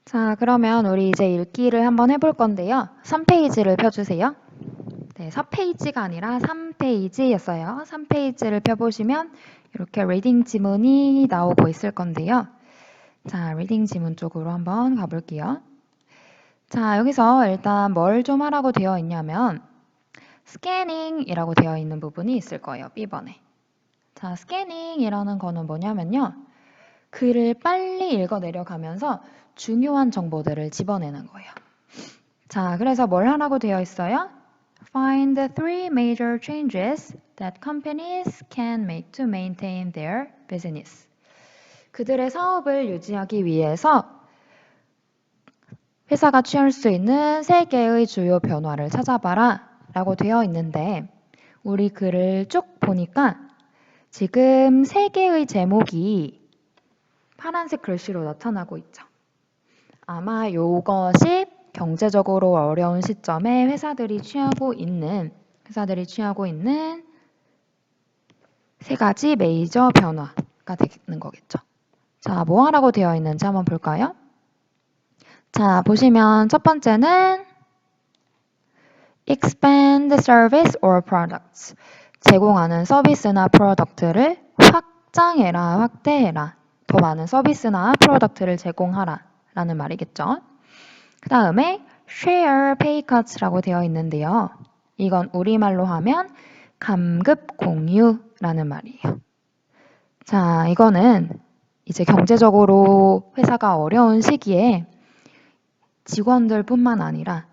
자, 그러면 우리 이제 읽기를 한번 해볼 건데요. 3페이지를 펴주세요. 네, 4페이지가 아니라 3페이지였어요. 3페이지를 펴보시면 이렇게 리딩 지문이 나오고 있을 건데요. 자, 리딩 지문 쪽으로 한번 가볼게요. 자, 여기서 일단 뭘 좀 하라고 되어 있냐면 스캐닝이라고 되어 있는 부분이 있을 거예요. B번에. 자, 스캐닝이라는 거는 뭐냐면요. 글을 빨리 읽어 내려가면서 중요한 정보들을 집어내는 거예요. 자, 그래서 뭘 하라고 되어 있어요? Find the three major changes that companies can make to maintain their business. 그들의 사업을 유지하기 위해서 회사가 취할 수 있는 3개의 주요 변화를 찾아봐라 라고 되어 있는데 우리 글을 쭉 보니까 지금 3개의 제목이 파란색 글씨로 나타나고 있죠. 아마 이것이 경제적으로 어려운 시점에 회사들이 취하고 있는 3가지 메이저 변화가 되는 거겠죠. 자, 뭐 하라고 되어 있는지 한번 볼까요? 자, 보시면 첫 번째는 expand service or products. 제공하는 서비스나 프로덕트를 확장해라, 확대해라. 더 많은 서비스나 프로덕트를 제공하라 라는 말이겠죠. 그 다음에 share pay cuts라고 되어 있는데요. 이건 우리말로 하면 감급 공유라는 말이에요. 자, 이거는 이제 경제적으로 회사가 어려운 시기에 직원들뿐만 아니라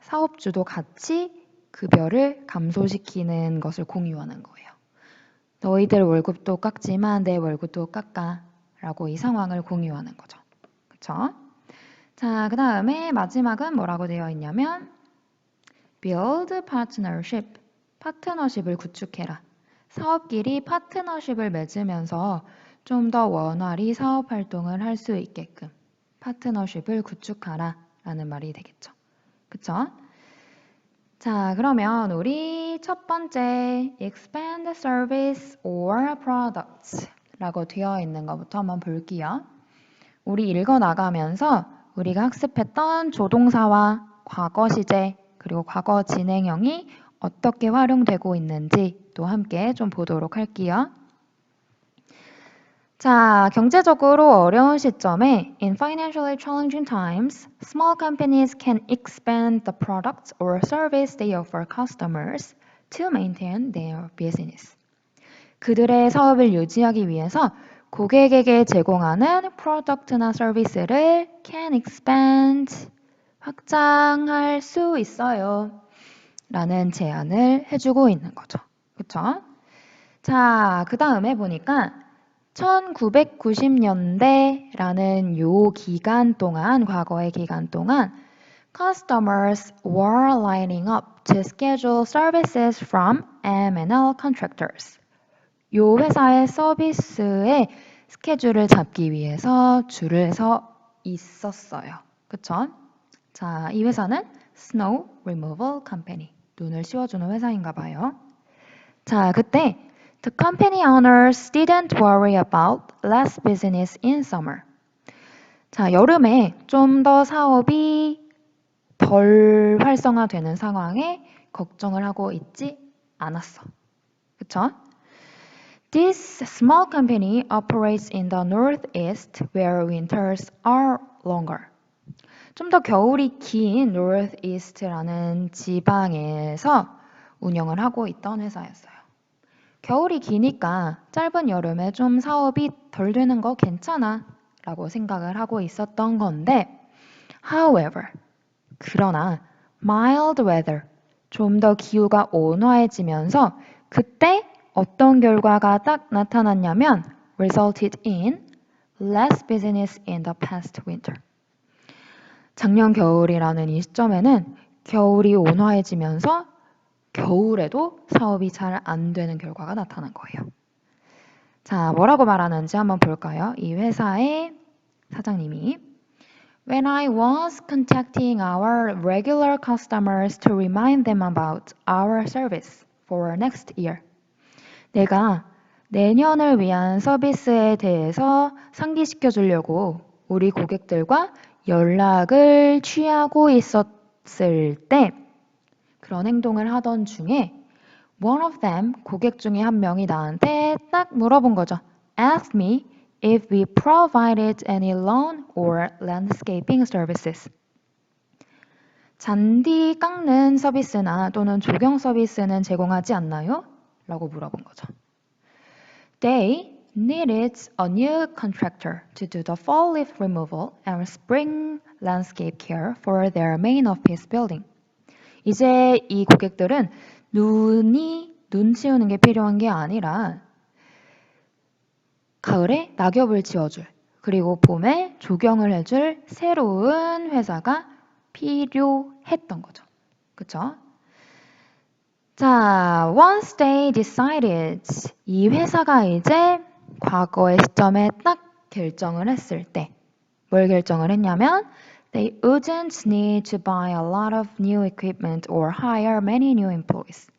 사업주도 같이 급여를 감소시키는 것을 공유하는 거예요. 너희들 월급도 깎지만 내 월급도 깎아 라고 이 상황을 공유하는 거죠. 그쵸? 자, 그 다음에 마지막은 뭐라고 되어 있냐면 build partnership, 파트너십을 구축해라. 사업끼리 파트너십을 맺으면서 좀 더 원활히 사업 활동을 할 수 있게끔 파트너십을 구축하라 라는 말이 되겠죠. 그쵸? 자, 그러면 우리 첫 번째 expand service or products 라고 되어 있는 것부터 한번 볼게요. 우리 읽어 나가면서 우리가 학습했던 조동사와 과거 시제 그리고 과거 진행형이 어떻게 활용되고 있는지 또 함께 좀 보도록 할게요. 자, 경제적으로 어려운 시점에 in financially challenging times, small companies can expand the products or service they offer customers to maintain their business. 그들의 사업을 유지하기 위해서 고객에게 제공하는 프로덕트나 서비스를 can expand, 확장할 수 있어요. 라는 제안을 해주고 있는 거죠. 그쵸? 자, 그 다음에 보니까 1990년대라는 요 기간 동안, 과거의 기간 동안 customers were lining up to schedule services from M&L contractors. 요 회사의 서비스의 스케줄을 잡기 위해서 줄을 서 있었어요. 그쵸? 자, 이 회사는 Snow Removal Company. 눈을 씌워주는 회사인가 봐요. 자, 그때 The company owners didn't worry about less business in summer. 자, 여름에 좀 더 사업이 덜 활성화되는 상황에 걱정을 하고 있지 않았어. 그쵸? This small company operates in the northeast where winters are longer. 좀 더 겨울이 긴 northeast라는 지방에서 운영을 하고 있던 회사였어요. 겨울이 기니까 짧은 여름에 좀 사업이 덜 되는 거 괜찮아 라고 생각을 하고 있었던 건데 however, 그러나 mild weather, 좀 더 기후가 온화해지면서 그때 어떤 결과가 딱 나타났냐면 resulted in less business in the past winter. 작년 겨울이라는 이 시점에는 겨울이 온화해지면서 겨울에도 사업이 잘 안 되는 결과가 나타난 거예요. 자, 뭐라고 말하는지 한번 볼까요? 이 회사의 사장님이 When I was contacting our regular customers to remind them about our service for next year. 내가 내년을 위한 서비스에 대해서 상기시켜 주려고 우리 고객들과 연락을 취하고 있었을 때 그런 행동을 하던 중에 one of them, 고객 중에 한 명이 나한테 딱 물어본 거죠. Ask me if we provided any lawn or landscaping services. 잔디 깎는 서비스나 또는 조경 서비스는 제공하지 않나요? 라고 물어본 거죠. They needed a new contractor to do the fall leaf removal and spring landscape care for their main office building. 이제 이 고객들은 눈 치우는 게 필요한 게 아니라 가을에 낙엽을 지어줄 그리고 봄에 조경을 해줄 새로운 회사가 필요했던 거죠. 그쵸? 자, once they decided 이 회사가 이제 과거의 시점에 딱 결정을 했을 때 뭘 결정을 했냐면 They wouldn't need to buy a lot of new equipment or hire many new employees.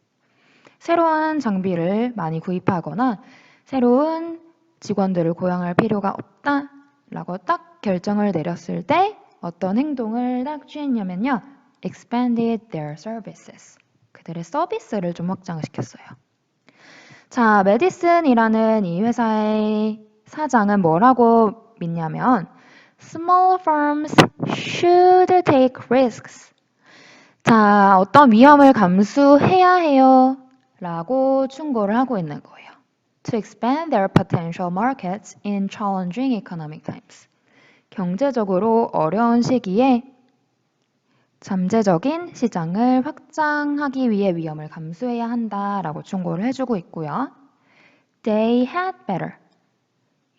새로운 장비를 많이 구입하거나 새로운 직원들을 고용할 필요가 없다라고 딱 결정을 내렸을 때 어떤 행동을 딱 취했냐면요. expanded their services. 그들의 서비스를 좀 확장시켰어요. 자, 메디슨이라는 이 회사의 사장은 뭐라고 믿냐면 Small firms should take risks. 자, 어떤 위험을 감수해야 해요. 라고 충고를 하고 있는 거예요. To expand their potential markets in challenging economic times. 경제적으로 어려운 시기에 잠재적인 시장을 확장하기 위해 위험을 감수해야 한다라고 충고를 해주고 있고요. They had better.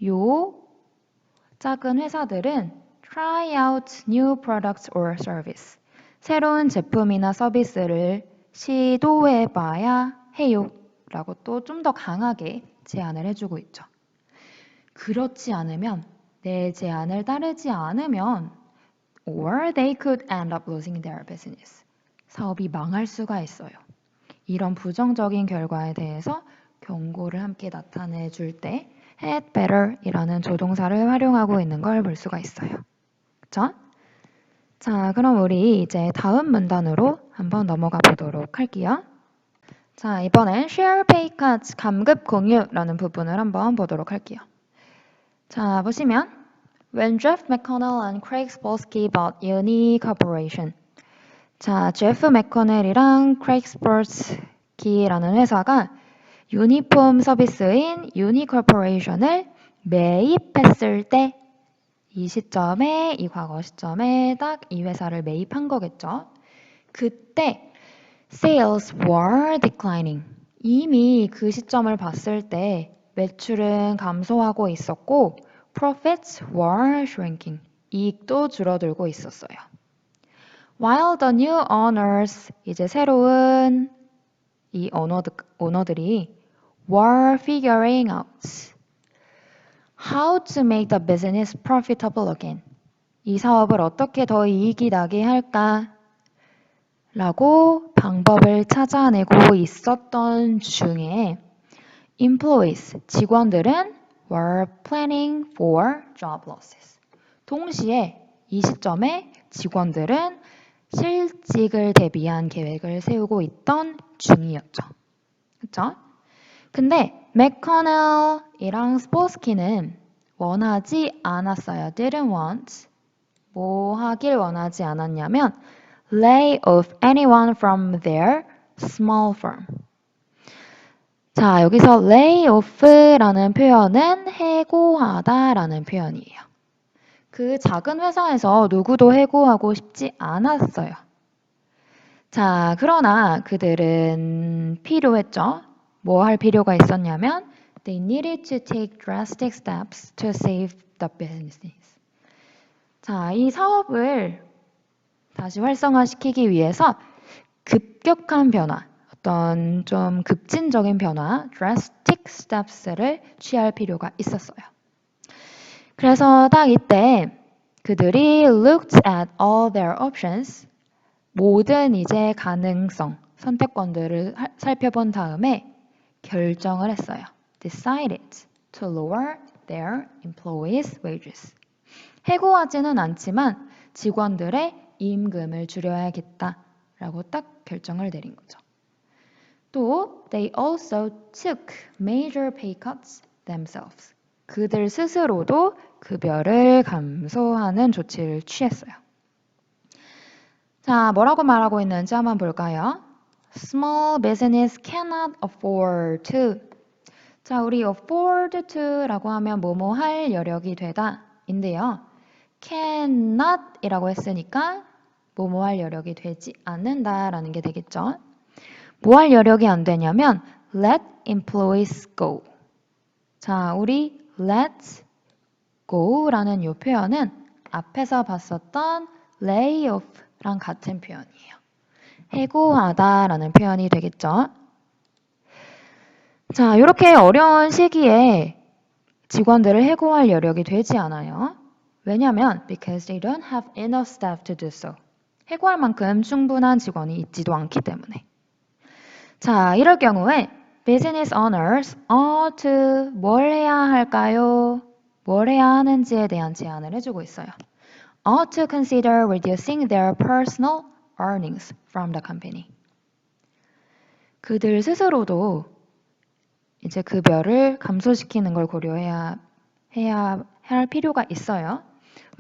요 작은 회사들은 try out new products or service. 새로운 제품이나 서비스를 시도해봐야 해요. 라고 또 좀 더 강하게 제안을 해주고 있죠. 그렇지 않으면 내 제안을 따르지 않으면 or they could end up losing their business. 사업이 망할 수가 있어요. 이런 부정적인 결과에 대해서 경고를 함께 나타내 줄 때 had better 이라는 조동사를 활용하고 있는 걸 볼 수가 있어요. 그쵸? 자, 그럼 우리 이제 다음 문단으로 한번 넘어가 보도록 할게요. 자, 이번엔 share pay cuts, 감급 공유라는 부분을 한번 보도록 할게요. 자, 보시면 When Jeff McConnell and Craig Spolsky bought Uni Corporation. 자, 제프 맥커넬이랑 크레이그 스폴스키라는 회사가 유니폼 서비스인 유니 코퍼레이션을 매입했을 때 이 시점에, 이 과거 시점에 딱 이 회사를 매입한 거겠죠. 그때 sales were declining. 이미 그 시점을 봤을 때 매출은 감소하고 있었고 profits were shrinking. 이익도 줄어들고 있었어요. While the new owners, 이제 새로운 이 오너들이 were figuring out how to make the business profitable again. 이 사업을 어떻게 더 이익이 나게 할까? 라고 방법을 찾아내고 있었던 중에 employees, 직원들은 were planning for job losses. 동시에 이 시점에 직원들은 실직을 대비한 계획을 세우고 있던 중이었죠. 그쵸? 근데 맥커넬이랑 스폴스키는 원하지 않았어요. didn't want. 뭐 하길 원하지 않았냐면 lay off anyone from their small firm. 자, 여기서 lay off라는 표현은 해고하다라는 표현이에요. 그 작은 회사에서 누구도 해고하고 싶지 않았어요. 자, 그러나 그들은 필요했죠. 뭐 할 필요가 있었냐면 They needed to take drastic steps to save the business. 자, 이 사업을 다시 활성화시키기 위해서 급격한 변화, 어떤 좀 급진적인 변화, drastic steps를 취할 필요가 있었어요. 그래서 딱 이때 그들이 looked at all their options, 모든 이제 가능성, 선택권들을 살펴본 다음에 결정을 했어요. Decided to lower their employees' wages. 해고하지는 않지만 직원들의 임금을 줄여야겠다라고 딱 결정을 내린 거죠. 또 they also took major pay cuts themselves. 그들 스스로도 급여를 감소하는 조치를 취했어요. 자, 뭐라고 말하고 있는지 한번 볼까요? Small business cannot afford to. 자, 우리 afford to라고 하면 뭐뭐 할 여력이 되다 인데요. cannot 이라고 했으니까 뭐뭐 할 여력이 되지 않는다라는 게 되겠죠. 뭐 할 여력이 안 되냐면 let employees go. 자, 우리 let go라는 이 표현은 앞에서 봤었던 lay off랑 같은 표현이에요. 해고하다라는 표현이 되겠죠. 자, 이렇게 어려운 시기에 직원들을 해고할 여력이 되지 않아요. 왜냐면 because they don't have enough staff to do so. 해고할 만큼 충분한 직원이 있지도 않기 때문에. 자, 이럴 경우에 business owners ought to 뭘 해야 할까요? 뭘 해야 하는지에 대한 제안을 해주고 있어요. ought to consider reducing their personal earnings from the company. 그들 스스로도 이제 급여를 감소시키는 걸 고려해야 할 필요가 있어요.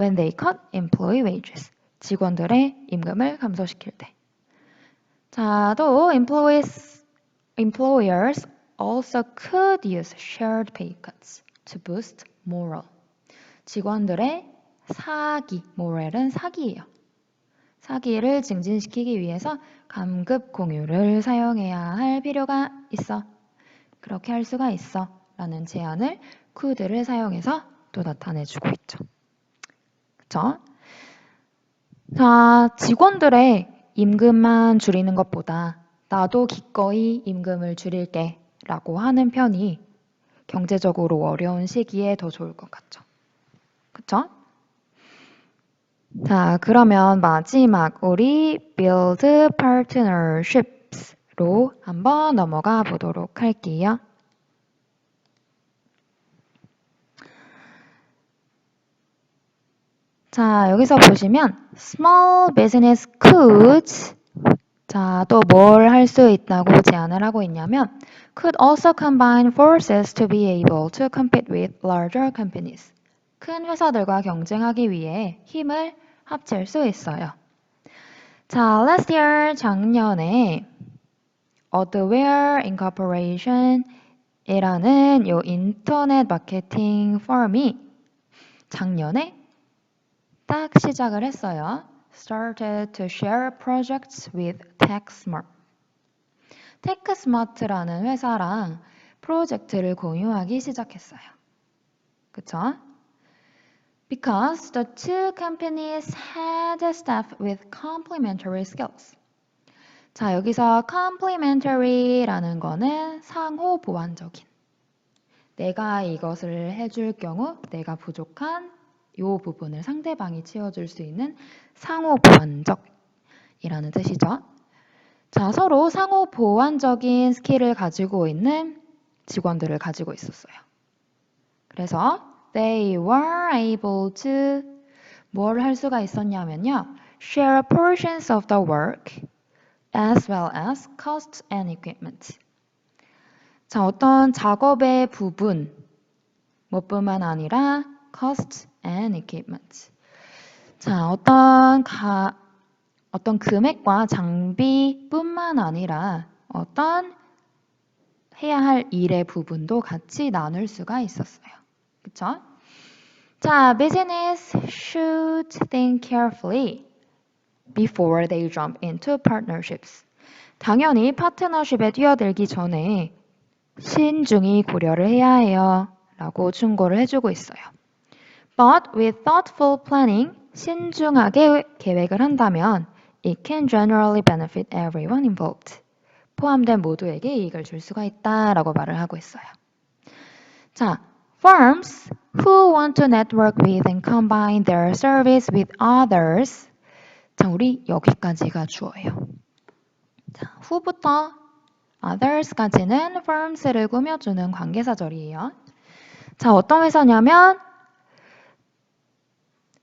When they cut employee wages. 직원들의 임금을 감소시킬 때. 자, 또 employers also could use shared pay cuts to boost morale. 직원들의 사기, morale은 사기예요. 사기를 증진시키기 위해서 감급 공유를 사용해야 할 필요가 있어. 그렇게 할 수가 있어. 라는 제안을 could를 사용해서 또 나타내주고 있죠. 그쵸? 자, 직원들의 임금만 줄이는 것보다 나도 기꺼이 임금을 줄일게 라고 하는 편이 경제적으로 어려운 시기에 더 좋을 것 같죠. 그쵸? 자, 그러면 마지막 우리 build partnerships로 한번 넘어가 보도록 할게요. 자, 여기서 보시면 small business could 자, 또 뭘 할 수 있다고 제안을 하고 있냐면 could also combine forces to be able to compete with larger companies. 큰 회사들과 경쟁하기 위해 힘을 합칠 수 있어요. 자, last year 작년에 Adware Incorporation 이라는 요 인터넷 마케팅 펌이 작년에 딱 시작을 했어요. Started to share projects with TechSmart. TechSmart라는 회사랑 프로젝트를 공유하기 시작했어요. 그쵸? Because the two companies had staff with complementary skills. 자, 여기서 complementary라는 거는 상호 보완적인. 내가 이것을 해줄 경우 내가 부족한 이 부분을 상대방이 채워줄 수 있는 상호 보완적이라는 뜻이죠. 자, 서로 상호 보완적인 스킬을 가지고 있는 직원들을 가지고 있었어요. 그래서 they were able to 뭘 할 수가 있었냐면요. share portions of the work as well as costs and equipment. 자, 어떤 작업의 부분 뭐뿐만 아니라 cost and equipment. 자, 어떤 금액과 장비뿐만 아니라 어떤 해야 할 일의 부분도 같이 나눌 수가 있었어요. 그쵸? 자, business should think carefully before they jump into partnerships. 당연히 파트너십에 뛰어들기 전에 신중히 고려를 해야 해요. 라고 충고를 해주고 있어요. But with thoughtful planning, 신중하게 계획을 한다면 it can generally benefit everyone involved. 포함된 모두에게 이익을 줄 수가 있다라고 말을 하고 있어요. 자, firms who want to network with and combine their service with others. 자, 우리 여기까지가 주어예요. 자, who부터 others까지는 firms를 꾸며주는 관계사절이에요. 자, 어떤 회사냐면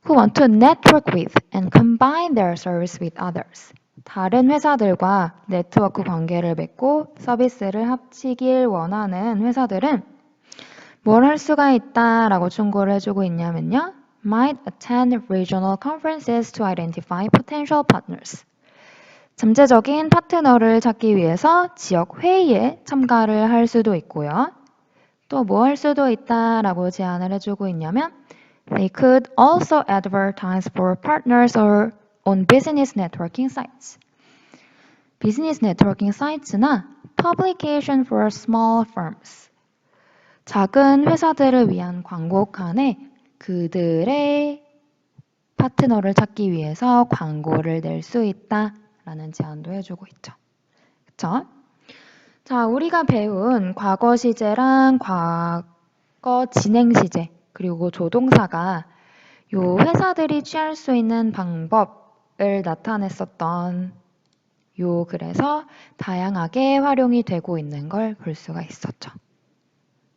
who want to network with and combine their service with others. 다른 회사들과 네트워크 관계를 맺고 서비스를 합치길 원하는 회사들은 뭘 할 수가 있다라고 충고를 해주고 있냐면요. might attend regional conferences to identify potential partners. 잠재적인 파트너를 찾기 위해서 지역 회의에 참가를 할 수도 있고요. 또 뭐 할 수도 있다라고 제안을 해주고 있냐면 They could also advertise for partners or on business networking sites. 비즈니스 네트워킹 사이트나 publication for small firms. 작은 회사들을 위한 광고칸에 그들의 파트너를 찾기 위해서 광고를 낼 수 있다라는 제안도 해주고 있죠. 그쵸? 자, 우리가 배운 과거 시제랑 과거 진행 시제 그리고 조동사가 요 회사들이 취할 수 있는 방법을 나타냈었던 요 글에서 다양하게 활용이 되고 있는 걸 볼 수가 있었죠.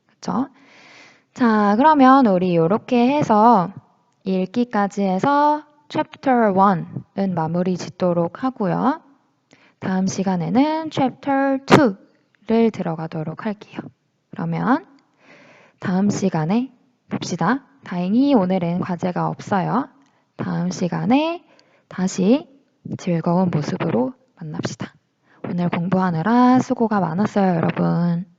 그쵸? 자, 그러면 우리 이렇게 해서 읽기까지 해서 Chapter 1은 마무리 짓도록 하고요. 다음 시간에는 Chapter 2를 들어가도록 할게요. 그러면 다음 시간에 봅시다. 다행히 오늘은 과제가 없어요. 다음 시간에 다시 즐거운 모습으로 만납시다. 오늘 공부하느라 수고가 많았어요, 여러분.